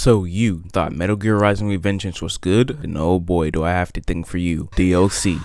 So you thought Metal Gear Rising Revengeance was good? Then oh boy do I have to think for you. DLC.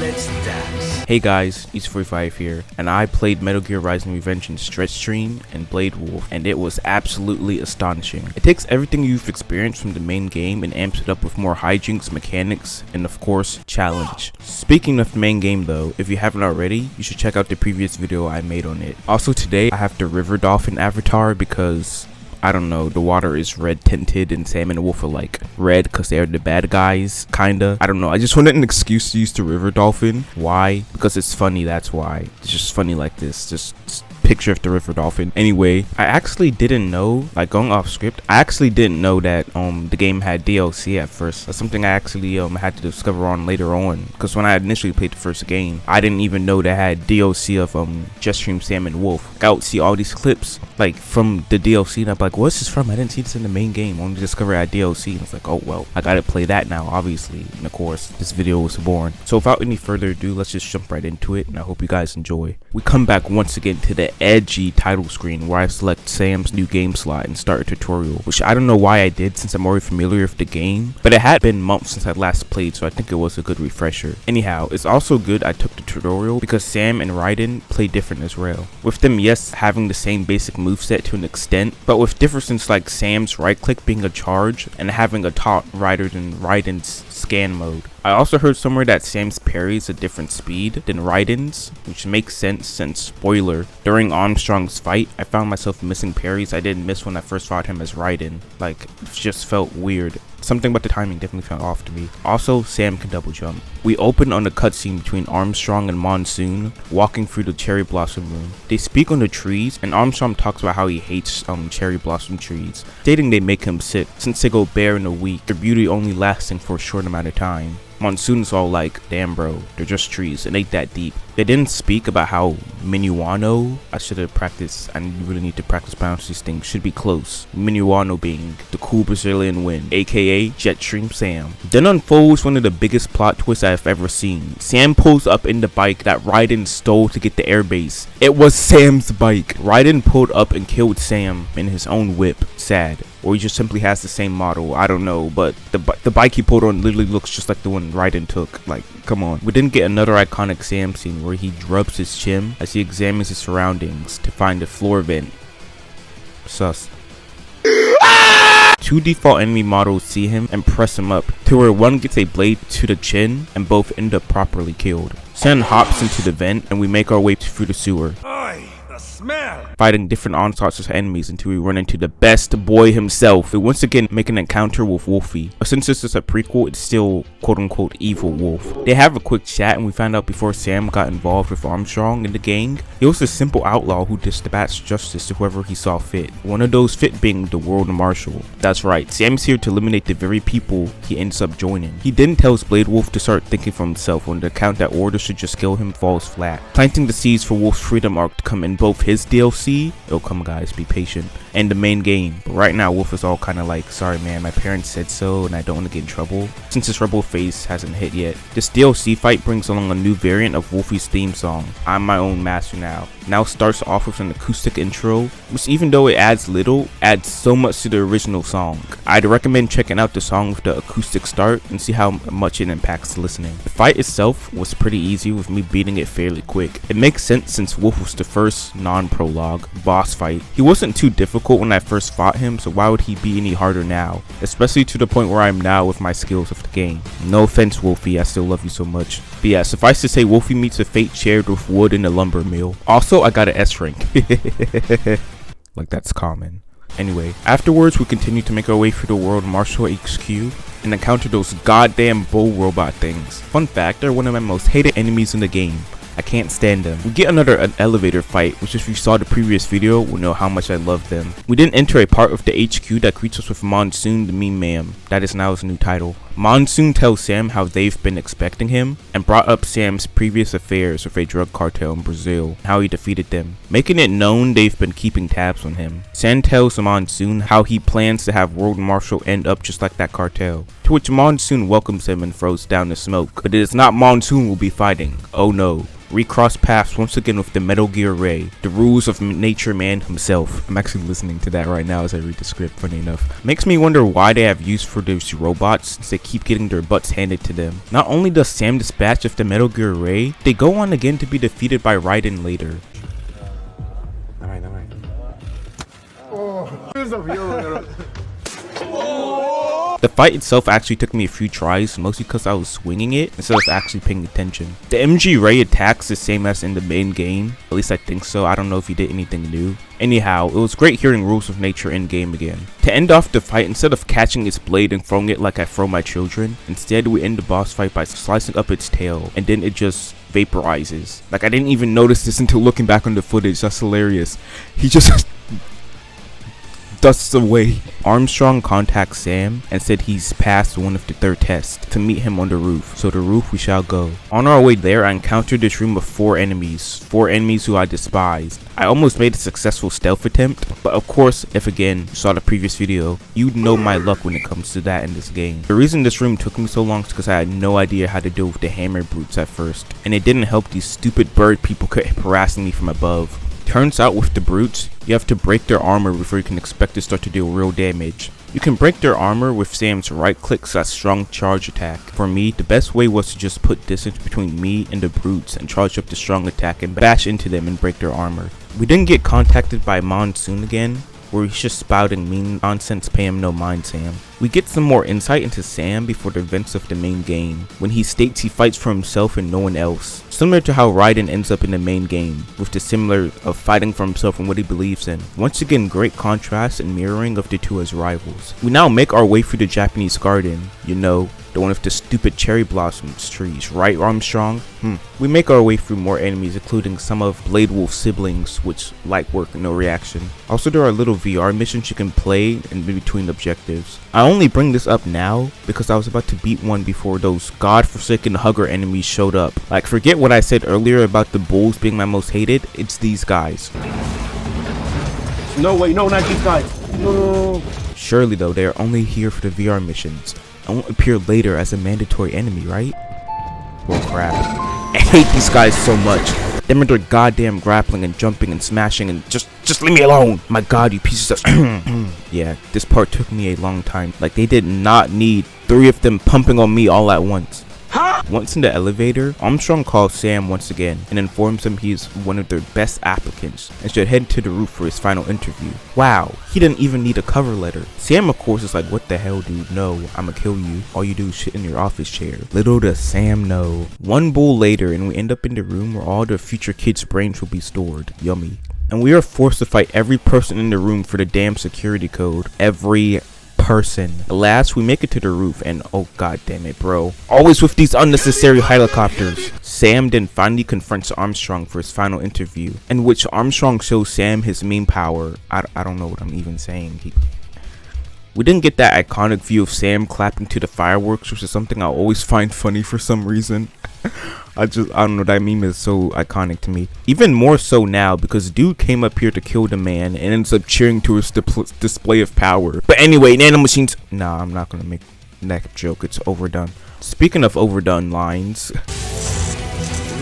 Let's dance. Hey guys, East45 here, and I played Metal Gear Rising Revengeance Stretch Stream and Blade Wolf, and it was absolutely astonishing. It takes everything you've experienced from the main game and amps it up with more hijinks, mechanics, and of course, challenge. Speaking of the main game though, if you haven't already, you should check out the previous video I made on it. Also today, I have the River Dolphin avatar because I don't know, the water is red tinted and Sam and Wolf are like red because they're the bad guys, kinda. I don't know, I just wanted an excuse to use the River Dolphin. Why? Because it's funny, that's why. It's just funny like this, just picture of the River Dolphin. Anyway, I actually didn't know, like going off script, I actually didn't know that the game had DLC at first. That's something I actually had to discover on later on, because when I initially played the first game, I didn't even know they had DLC of Just Stream Sam and Wolf. Like, I would see all these clips like from the DLC and I'm like, what's this from? I didn't see this in the main game. Only discovered I had DLC and I was like, oh well, I gotta play that now obviously. And of course this video was born. So without any further ado, let's just jump right into it, and I hope you guys enjoy. We come back once again to the edgy title screen where I select Sam's new game slot and start a tutorial, which I don't know why I did since I'm already familiar with the game, but it had been months since I last played, so I think it was a good refresher. Anyhow, it's also good I took the tutorial because Sam and Raiden play different as well, with them yes having the same basic moveset to an extent, but with differences like Sam's right click being a charge and having a taunt rather than Raiden's scan mode. I also heard somewhere that Sam's parry is a different speed than Raiden's, which makes sense since, spoiler, during Armstrong's fight, I found myself missing parries I didn't miss when I first fought him as Raiden. Like, it just felt weird. Something about the timing definitely felt off to me. Also, Sam can double jump. We open on a cutscene between Armstrong and Monsoon walking through the cherry blossom room. They speak on the trees, and Armstrong talks about how he hates cherry blossom trees, stating they make him sick since they go bare in a week, their beauty only lasting for a short amount of time. Monsoon's all like, damn bro, they're just trees, it ain't that deep. They didn't speak about how Minuano, I should have practiced, I really need to practice pronounce these things, should be close. Minuano being the cool Brazilian wind, aka Jetstream Sam. Then unfolds one of the biggest plot twists I've ever seen. Sam pulls up in the bike that Raiden stole to get the airbase. It was Sam's bike. Raiden pulled up and killed Sam in his own whip. Sad. Or he just simply has the same model, I don't know, but the bike he pulled on literally looks just like the one Raiden took. Like, come on. We didn't get another iconic Sam scene where he rubs his chin as he examines his surroundings to find a floor vent. Sus. Two default enemy models see him and press him up to where one gets a blade to the chin and both end up properly killed. Sam hops into the vent and we make our way through the sewer, fighting different onslaughts of enemies until we run into the best boy himself. We once again make an encounter with Wolfie. But since this is a prequel, it's still quote-unquote evil Wolf. They have a quick chat and we find out before Sam got involved with Armstrong and the gang, he was a simple outlaw who dispatched justice to whoever he saw fit. One of those fit being the world marshal. That's right, Sam's here to eliminate the very people he ends up joining. He then tells Blade Wolf to start thinking for himself when the account that orders should just kill him falls flat, planting the seeds for Wolf's freedom arc to come in both his DLC, it'll come guys, be patient, and the main game. But right now Wolf is all kind of like, sorry man, my parents said so and I don't want to get in trouble, since his rebel phase hasn't hit yet. This DLC fight brings along a new variant of Wolfie's theme song, I'm My Own Master Now starts off with an acoustic intro, which even though it adds little, adds so much to the original song. I'd recommend checking out the song with the acoustic start and see how much it impacts listening. The fight itself was pretty easy with me beating it fairly quick. It makes sense since Wolf was the first non-prologue boss fight. He wasn't too difficult when I first fought him, so why would he be any harder now? Especially to the point where I am now with my skills of the game. No offense Wolfie, I still love you so much. But yeah, suffice to say Wolfie meets a fate shared with wood in a lumber mill. Also, I got an S rank. Like that's common. Anyway, afterwards we continue to make our way through the world Marshall HQ and encounter those goddamn bull robot things. Fun fact, they're one of my most hated enemies in the game. I can't stand them. We get an elevator fight, which if you saw the previous video will know how much I love them. We then enter a part of the HQ that greets us with Monsoon the Meme Man. That is now his new title. Monsoon tells Sam how they've been expecting him, and brought up Sam's previous affairs with a drug cartel in Brazil, how he defeated them, making it known they've been keeping tabs on him. Sam tells Monsoon how he plans to have World Marshal end up just like that cartel, to which Monsoon welcomes him and throws down the smoke. But it is not Monsoon we'll be fighting, oh no. We cross paths once again with the Metal Gear Ray, the rules of Nature Man himself. I'm actually listening to that right now as I read the script, funny enough. Makes me wonder why they have use for those robots since they keep getting their butts handed to them. Not only does Sam dispatch of the Metal Gear Ray, they go on again to be defeated by Raiden later. The fight itself actually took me a few tries, mostly because I was swinging it instead of actually paying attention. The MG Ray attacks the same as in the main game, at least I think so. I don't know if he did anything new. Anyhow, it was great hearing Rules of Nature in game again. To end off the fight, instead of catching its blade and throwing it like I throw my children, instead we end the boss fight by slicing up its tail, and then it just vaporizes. Like, I didn't even notice this until looking back on the footage. That's hilarious. He just dusts away. Armstrong contacts Sam and said he's passed one of the third tests to meet him on the roof, so the roof we shall go. On our way there, I encountered this room of four enemies who I despised. I almost made a successful stealth attempt, but of course, if again you saw the previous video, you'd know my luck when it comes to that in this game. The reason this room took me so long is because I had no idea how to deal with the hammer brutes at first, and it didn't help these stupid bird people kept harassing me from above. Turns out with the brutes, you have to break their armor before you can expect to start to deal real damage. You can break their armor with Sam's right click/strong charge attack. For me, the best way was to just put distance between me and the brutes and charge up the strong attack and bash into them and break their armor. We didn't get contacted by Monsoon again, where he's just spouting mean nonsense, pay him no mind Sam. We get some more insight into Sam before the events of the main game, when he states he fights for himself and no one else. Similar to how Raiden ends up in the main game, with the similar of fighting for himself and what he believes in. Once again, great contrast and mirroring of the two as rivals. We now make our way through the Japanese garden, you know, the one with the stupid cherry blossoms trees, right Armstrong? We make our way through more enemies, including some of Blade Wolf's siblings, which light work, no reaction. Also, there are little VR missions you can play in between objectives. I only bring this up now because I was about to beat one before those godforsaken hugger enemies showed up. Like, forget what I said earlier about the bulls being my most hated, it's these guys. No way, no, not these guys. No. Surely though, they are only here for the VR missions. I won't appear later as a mandatory enemy, right? Well, crap. I hate these guys so much. Them and their goddamn grappling and jumping and smashing and just leave me alone. My god, you pieces of Yeah, this part took me a long time. Like, they did not need 3 of them pumping on me all at once. Once in the elevator, Armstrong calls Sam once again and informs him he's one of their best applicants and should head to the roof for his final interview. Wow, he didn't even need a cover letter. Sam of course is like, what the hell dude, no, I'ma kill you. All you do is shit in your office chair. Little does Sam know. One bull later and we end up in the room where all the future kids' brains will be stored. Yummy. And we are forced to fight every person in the room for the damn security code. Every person. Last, we make it to the roof and oh god damn it bro, always with these unnecessary helicopters. Sam then finally confronts Armstrong for his final interview, in which Armstrong shows Sam his meme power. I don't know what I'm even saying. We didn't get that iconic view of Sam clapping to the fireworks, which is something I always find funny for some reason. I don't know, that meme is so iconic to me. Even more so now because dude came up here to kill the man and ends up cheering to his display of power. But anyway, nanomachines. Nah, I'm not gonna make that joke. It's overdone. Speaking of overdone lines.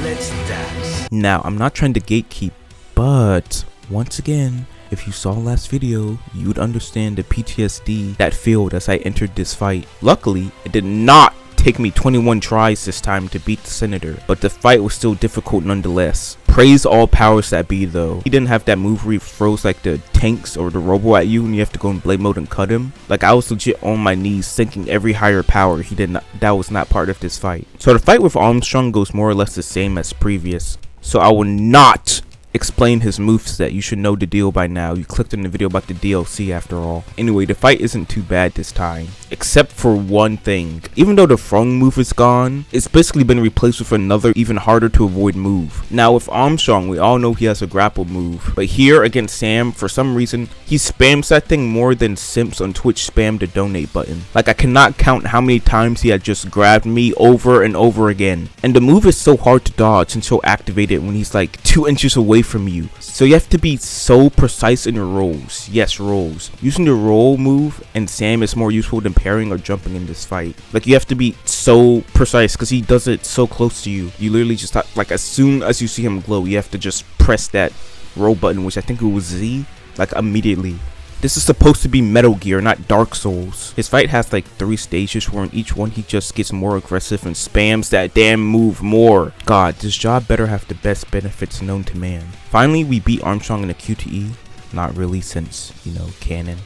Let's dance. Now, I'm not trying to gatekeep, but once again, if you saw last video, you would understand the PTSD that filled as I entered this fight. Luckily, it did not take me 21 tries this time to beat the senator, but the fight was still difficult nonetheless. Praise all powers that be though. He didn't have that move where he throws like the tanks or the robo at you and you have to go in blade mode and cut him. Like, I was legit on my knees thinking every higher power he did not, that was not part of this fight. So the fight with Armstrong goes more or less the same as previous, so I will not explain his moveset. You should know the deal by now. You clicked on the video about the DLC after all. Anyway, the fight isn't too bad this time. except for one thing. Even though the throwing move is gone, it's basically been replaced with another even harder to avoid move. Now with Armstrong, we all know he has a grapple move, but here against Sam, for some reason, he spams that thing more than simps on Twitch spam the donate button. Like, I cannot count how many times he had just grabbed me over and over again. And the move is so hard to dodge since he'll activate it when he's like 2 inches away from you. So you have to be so precise in your rolls. Yes, rolls. Using the roll move and Sam is more useful than parrying or jumping in this fight. Like, you have to be so precise because he does it so close to you. You literally just like, as soon as you see him glow, you have to just press that roll button, which I think it was Z, like immediately. This is supposed to be Metal Gear, not Dark Souls. His fight has like 3 stages where in each one he just gets more aggressive and spams that damn move more. God, this job better have the best benefits known to man. Finally, we beat Armstrong in a QTE. Not really, since, you know, canon.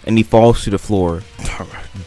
And he falls to the floor.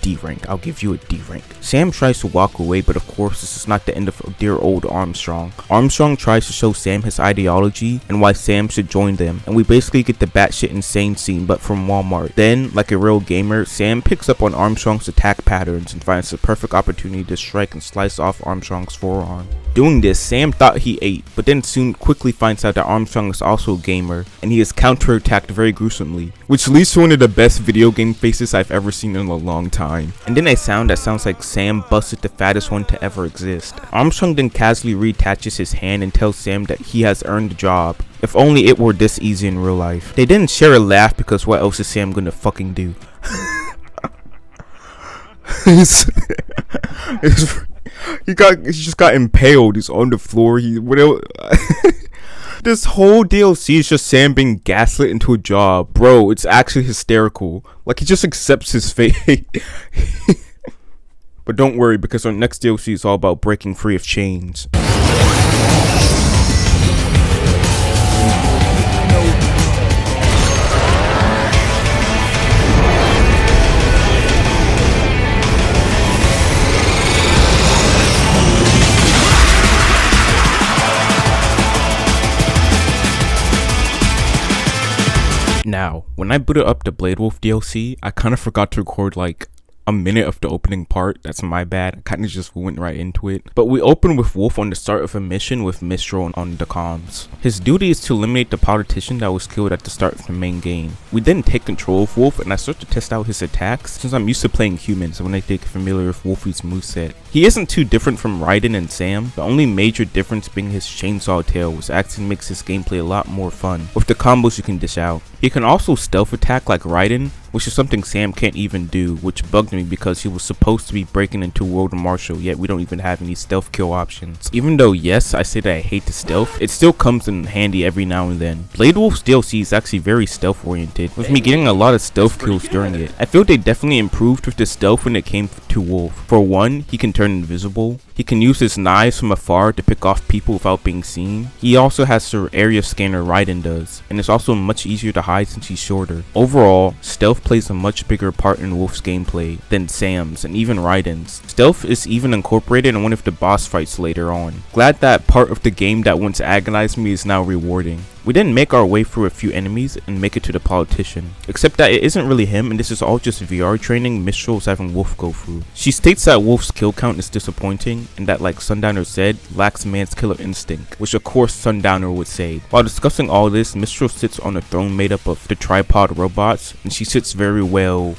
D rank, I'll give you a D rank. Sam tries to walk away, but of course this is not the end of dear old Armstrong. Armstrong tries to show Sam his ideology and why Sam should join them, and we basically get the batshit insane scene but from Walmart. Then, like a real gamer, Sam picks up on Armstrong's attack patterns and finds the perfect opportunity to strike and slice off Armstrong's forearm. Doing this, Sam thought he ate, but then soon quickly finds out that Armstrong is also a gamer, and he is counterattacked very gruesomely, which leads to one of the best video game faces I've ever seen in a long time. And then a sound that sounds like Sam busted the fattest one to ever exist. Armstrong then casually reattaches his hand and tells Sam that he has earned the job. If only it were this easy in real life. They didn't share a laugh because what else is Sam gonna fucking do? He just got impaled. He's on the floor. This whole DLC is just Sam being gaslit into a job. Bro, it's actually hysterical. Like, he just accepts his fate. But don't worry, because our next DLC is all about breaking free of chains. Now, when I booted up the Blade Wolf DLC, I kind of forgot to record like a minute of the opening part. That's my bad. I kind of just went right into it. But we open with Wolf on the start of a mission with Mistral on the comms. His duty is to eliminate the politician that was killed at the start of the main game. We then take control of Wolf and I start to test out his attacks since I'm used to playing humans when I get familiar with Wolfie's moveset. He isn't too different from Raiden and Sam, the only major difference being his chainsaw tail, which actually makes his gameplay a lot more fun with the combos you can dish out. He can also stealth attack like Raiden, which is something Sam can't even do, which bugged me because he was supposed to be breaking into World Martial, yet we don't even have any stealth kill options. Even though yes, I say that I hate the stealth, it still comes in handy every now and then. Blade Wolf's DLC is actually very stealth oriented, with me getting a lot of stealth kills during it. I feel they definitely improved with the stealth when it came to Wolf. For one, he can turn invisible. He can use his knives from afar to pick off people without being seen. He also has the area scanner Raiden does, and it's also much easier to hide since he's shorter. Overall, stealth plays a much bigger part in Wolf's gameplay than Sam's and even Raiden's. Stealth is even incorporated in one of the boss fights later on. Glad that part of the game that once agonized me is now rewarding. We then make our way through a few enemies and make it to the politician. Except that it isn't really him and this is all just VR training Mistral is having Wolf go through. She states that Wolf's kill count is disappointing and that, like Sundowner said, lacks man's killer instinct, which of course Sundowner would say. While discussing all this, Mistral sits on a throne made up of the tripod robots and she sits very well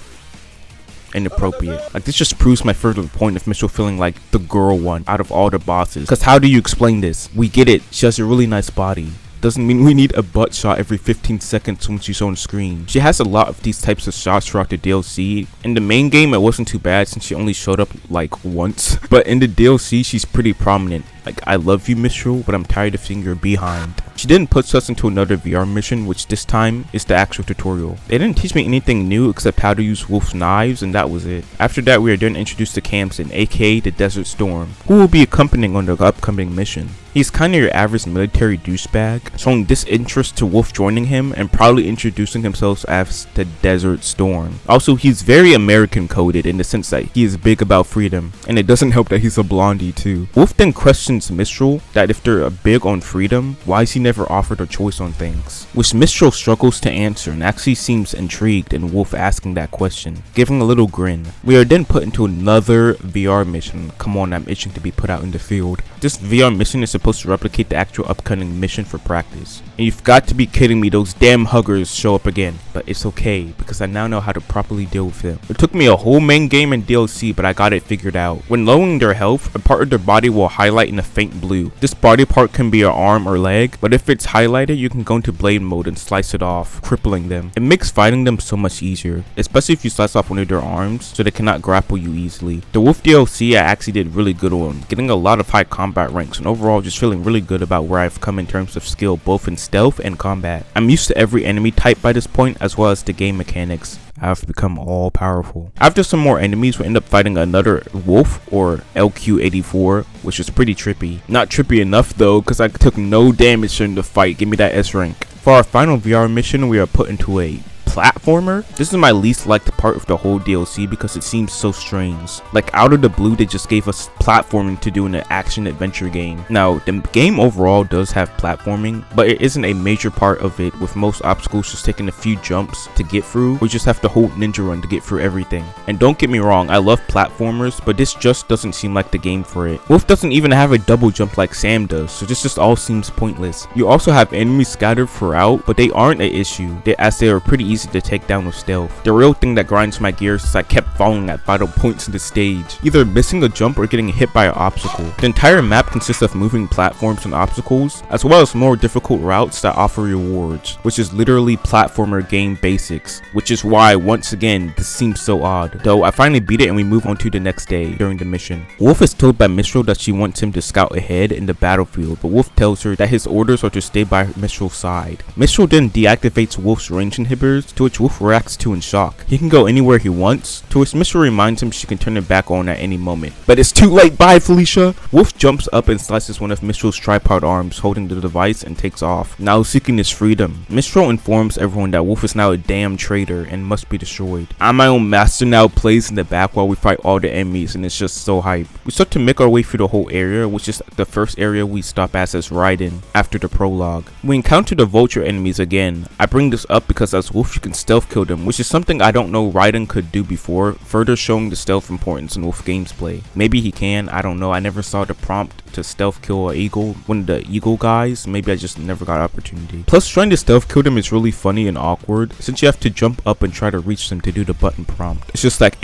inappropriate. Like, this just proves my further point of Mistral feeling like the girl one out of all the bosses. Cause how do you explain this? We get it, she has a really nice body. Doesn't mean we need a butt shot every 15 seconds when she's on screen. She has a lot of these types of shots throughout the DLC. In the main game it wasn't too bad since she only showed up like once. But in the DLC she's pretty prominent. Like, I love you Mistral, but I'm tired of seeing your behind. She then puts us into another VR mission, which this time is the actual tutorial. They didn't teach me anything new except how to use Wolf's knives, and that was it. After that, we are then introduced to Kamsen, aka the Desert Storm, who will be accompanying on the upcoming mission. He's kinda your average military douchebag, showing disinterest to Wolf joining him and proudly introducing himself as the Desert Storm. Also, he's very American coded in the sense that he is big about freedom, and it doesn't help that he's a blondie too. Wolf then questions questions Mistral that if they're big on freedom, why is he never offered a choice on things? Which Mistral struggles to answer and actually seems intrigued in Wolf asking that question, giving a little grin. We are then put into another VR mission. Come on, I'm itching to be put out in the field. This VR mission is supposed to replicate the actual upcoming mission for practice. And you've got to be kidding me, those damn huggers show up again. But it's okay, because I now know how to properly deal with them. It took me a whole main game and DLC, but I got it figured out. When lowering their health, a part of their body will highlight in a faint blue. This body part can be an arm or leg, but if it's highlighted, you can go into blade mode and slice it off, crippling them. It makes fighting them so much easier, especially if you slice off one of their arms, so they cannot grapple you easily. The Wolf DLC I actually did really good on, getting a lot of high combat ranks, and overall just feeling really good about where I've come in terms of skill, both in stealth and combat. I'm used to every enemy type by this point, as well as the game mechanics. I've become all powerful. After some more enemies, we end up fighting another wolf, or LQ84, which is pretty trippy. Not trippy enough though, because I took no damage during the fight. Give me that S rank. For our final VR mission, we are put into a platformer. This is my least liked part of the whole DLC because it seems so strange. Like out of the blue, they just gave us platforming to do in an action adventure game. Now the game overall does have platforming, but it isn't a major part of it, with most obstacles just taking a few jumps to get through. We just have to hold ninja run to get through everything. And don't get me wrong, I love platformers, but this just doesn't seem like the game for it. Wolf doesn't even have a double jump like Sam does, so this just all seems pointless. You also have enemies scattered throughout, but they aren't an issue, as they are pretty easy to take down with stealth. The real thing that grinds my gears is I kept falling at vital points in the stage, either missing a jump or getting hit by an obstacle. The entire map consists of moving platforms and obstacles, as well as more difficult routes that offer rewards, which is literally platformer game basics, which is why once again this seems so odd. Though I finally beat it and we move on to the next day during the mission. Wolf is told by Mistral that she wants him to scout ahead in the battlefield, but Wolf tells her that his orders are to stay by Mistral's side. Mistral then deactivates Wolf's range inhibitors, to which Wolf reacts to in shock. He can go anywhere he wants, to which Mistral reminds him she can turn it back on at any moment. But it's too late, bye Felicia! Wolf jumps up and slices one of Mistral's tripod arms holding the device and takes off, now seeking his freedom. Mistral informs everyone that Wolf is now a damn traitor and must be destroyed. I'm my own master now plays in the back while we fight all the enemies, and it's just so hype. We start to make our way through the whole area, which is the first area we stop as Raiden after the prologue. We encounter the vulture enemies again. I bring this up because as Wolf you can stealth kill them, which is something I don't know Raiden could do before, further showing the stealth importance in Wolf gameplay. Maybe he can, I don't know. I never saw the prompt to stealth kill an eagle, one of the eagle guys. Maybe I just never got opportunity. Plus trying to stealth kill them is really funny and awkward, since you have to jump up and try to reach them to do the button prompt. It's just like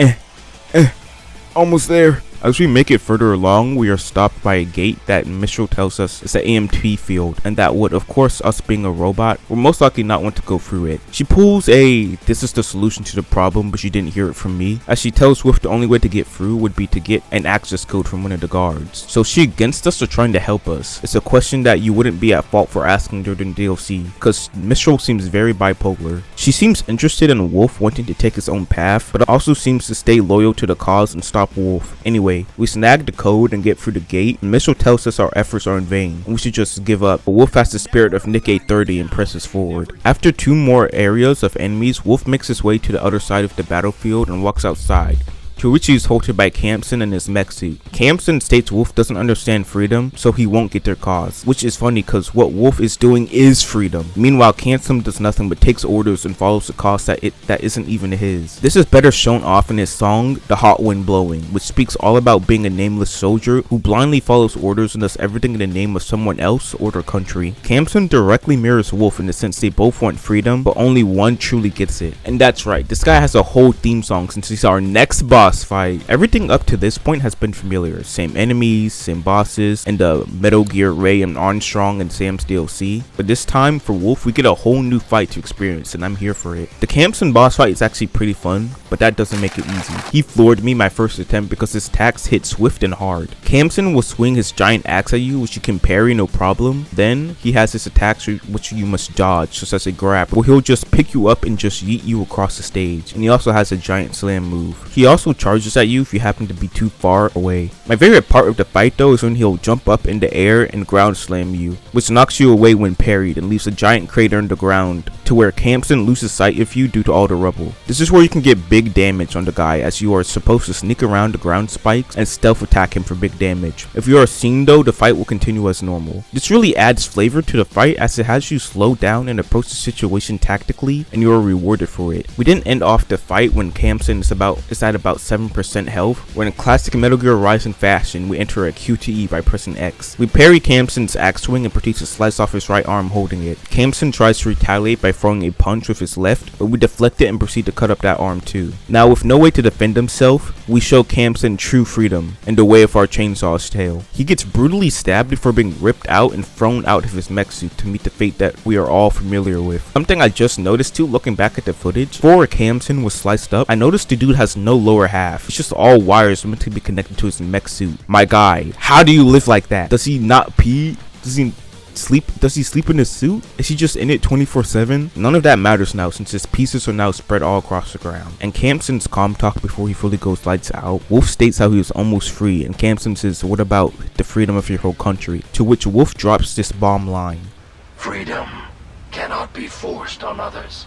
almost there. As we make it further along, we are stopped by a gate that Mistral tells us is an AMT field, and that would, of course, us being a robot, will most likely not want to go through it. She pulls a "this is the solution to the problem, but you didn't hear it from me," as she tells Wolf the only way to get through would be to get an access code from one of the guards. So she against us or trying to help us? It's a question that you wouldn't be at fault for asking during DLC, because Mistral seems very bipolar. She seems interested in Wolf wanting to take his own path, but also seems to stay loyal to the cause and stop Wolf. Anyway, we snag the code and get through the gate, and Mistral tells us our efforts are in vain and we should just give up, but Wolf has the spirit of Nick 830 and presses forward. After 2 more areas of enemies, Wolf makes his way to the other side of the battlefield and walks outside, to which he is halted by Campson and his mech suit. Campson states Wolf doesn't understand freedom, so he won't get their cause, which is funny because what Wolf is doing is freedom. Meanwhile, Campson does nothing but takes orders and follows a cause that isn't even his. This is better shown off in his song, The Hot Wind Blowing, which speaks all about being a nameless soldier who blindly follows orders and does everything in the name of someone else or their country. Campson directly mirrors Wolf in the sense they both want freedom, but only one truly gets it. And that's right, this guy has a whole theme song since he's our next boss fight. Everything up to this point has been familiar. Same enemies, same bosses, and the Metal Gear Ray and Armstrong and Sam's DLC. But this time for Wolf we get a whole new fight to experience, and I'm here for it. The Campson boss fight is actually pretty fun, but that doesn't make it easy. He floored me my first attempt because his attacks hit swift and hard. Campson will swing his giant axe at you, which you can parry no problem. Then he has his attacks which you must dodge, such as a grab, where he'll just pick you up and just yeet you across the stage. And he also has a giant slam move. He also charges at you if you happen to be too far away. My favorite part of the fight though is when he'll jump up in the air and ground slam you, which knocks you away when parried and leaves a giant crater in the ground, to where Kamsen loses sight of you due to all the rubble. This is where you can get big damage on the guy, as you are supposed to sneak around the ground spikes and stealth attack him for big damage. If you are seen though, the fight will continue as normal. This really adds flavor to the fight as it has you slow down and approach the situation tactically, and you are rewarded for it. We didn't end off the fight when Kamsen is at about 7% health, where in classic Metal Gear Rising fashion, we enter a QTE by pressing X. We parry Kamsen's axe swing and proceed to slice off his right arm holding it. Kamsen tries to retaliate by throwing a punch with his left, but we deflect it and proceed to cut up that arm too. Now with no way to defend himself, we show Kamsen true freedom in the way of our chainsaw's tail. He gets brutally stabbed before being ripped out and thrown out of his mech suit to meet the fate that we are all familiar with. Something I just noticed too looking back at the footage, before Kamsen was sliced up, I noticed the dude has no lower half. It's just all wires meant to be connected to his mech suit. My guy, how do you live like that? Does he not pee? Does he sleep in his suit? Is he just in it 24/7? None of that matters now since his pieces are now spread all across the ground. And Kamsen's calm talk before he fully goes lights out, Wolf states how he is almost free, and Kamsen says, what about the freedom of your whole country? To which Wolf drops this bomb line. Freedom cannot be forced on others.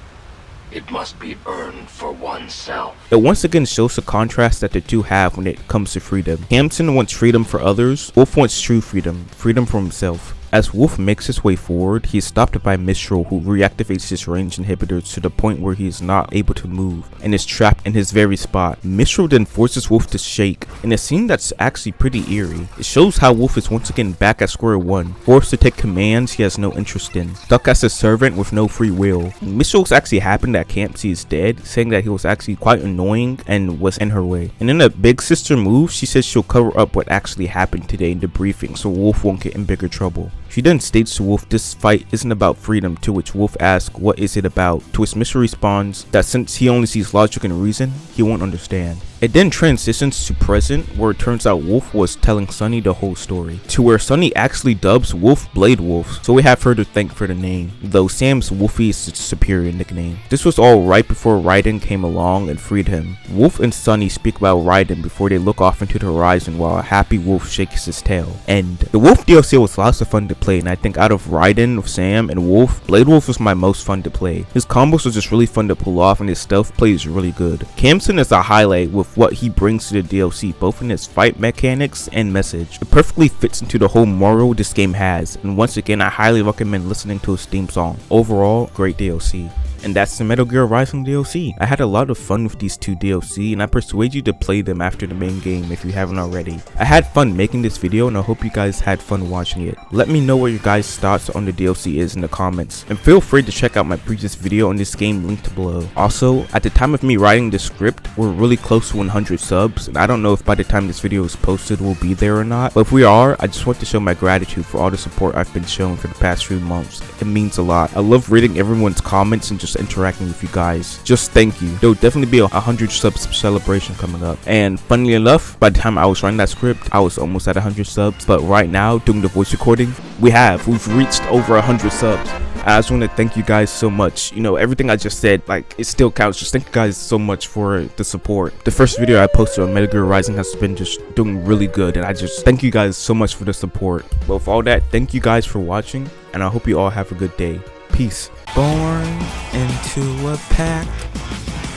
It must be earned for oneself. It once again shows the contrast that the two have when it comes to freedom. Kamsen wants freedom for others, Wolf wants true freedom, freedom for himself. As Wolf makes his way forward, he is stopped by Mistral, who reactivates his range inhibitors to the point where he is not able to move and is trapped in his very spot. Mistral then forces Wolf to shake, in a scene that's actually pretty eerie. It shows how Wolf is once again back at square one, forced to take commands he has no interest in, stuck as a servant with no free will. Mistral's actually happened that Campsy is dead, saying that he was actually quite annoying and was in her way. And in a big sister move, she says she'll cover up what actually happened today in the briefing so Wolf won't get in bigger trouble. She then states to Wolf this fight isn't about freedom, to which Wolf asks what is it about, to which Mistral responds that since he only sees logic and reason, he won't understand. It then transitions to present, where it turns out Wolf was telling Sunny the whole story, to where Sunny actually dubs Wolf Blade Wolf, so we have her to thank for the name, though Sam's Wolfie is its superior nickname. This was all right before Raiden came along and freed him. Wolf and Sunny speak about Raiden before they look off into the horizon while a happy Wolf shakes his tail. And the Wolf DLC was lots of fun to play, and I think out of Raiden, Sam, and Wolf, Blade Wolf was my most fun to play. His combos are just really fun to pull off and his stealth play is really good. Kamsen is a highlight with what he brings to the DLC, both in his fight mechanics and message. It perfectly fits into the whole moral this game has, and once again I highly recommend listening to his theme song. Overall, great DLC. And that's the Metal Gear Rising DLC. I had a lot of fun with these two DLC, and I persuade you to play them after the main game if you haven't already. I had fun making this video, and I hope you guys had fun watching it. Let me know what your guys' thoughts on the DLC is in the comments, and feel free to check out my previous video on this game linked below. Also, at the time of me writing this script, we're really close to 100 subs, and I don't know if by the time this video is posted we'll be there or not, but if we are, I just want to show my gratitude for all the support I've been shown for the past few months. It means a lot. I love reading everyone's comments and just interacting with you guys. Just thank you. There will definitely be a 100 subs celebration coming up, and funnily enough, by the time I was writing that script I was almost at 100 subs, but right now doing the voice recording we've reached over 100 subs. I just want to thank you guys so much. You know, everything I just said, like, it still counts. Just thank you guys so much for the support. The first video I posted on Metal Gear Rising has been just doing really good, and I just thank you guys so much for the support. But with all that, thank you guys for watching, and I hope you all have a good day. Peace. Born into a pack,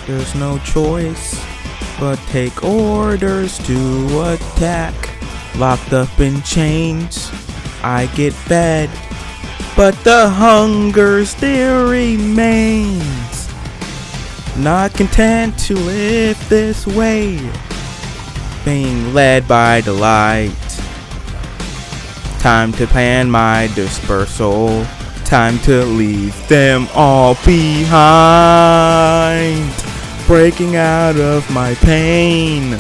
there's no choice but take orders to attack. Locked up in chains, I get fed, but the hunger still remains. Not content to live this way, being led by the light. Time to plan my dispersal, time to leave them all behind. Breaking out of my pain,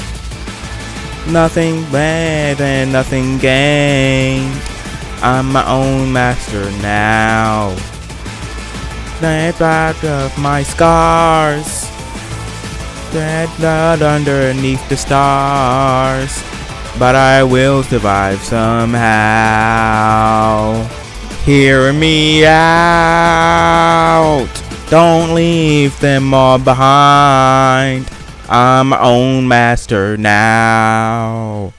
nothing bad and nothing gained. I'm my own master now. Snap out of my scars, dead blood underneath the stars, but I will survive somehow. Hear me out, don't leave them all behind. I'm my own master now.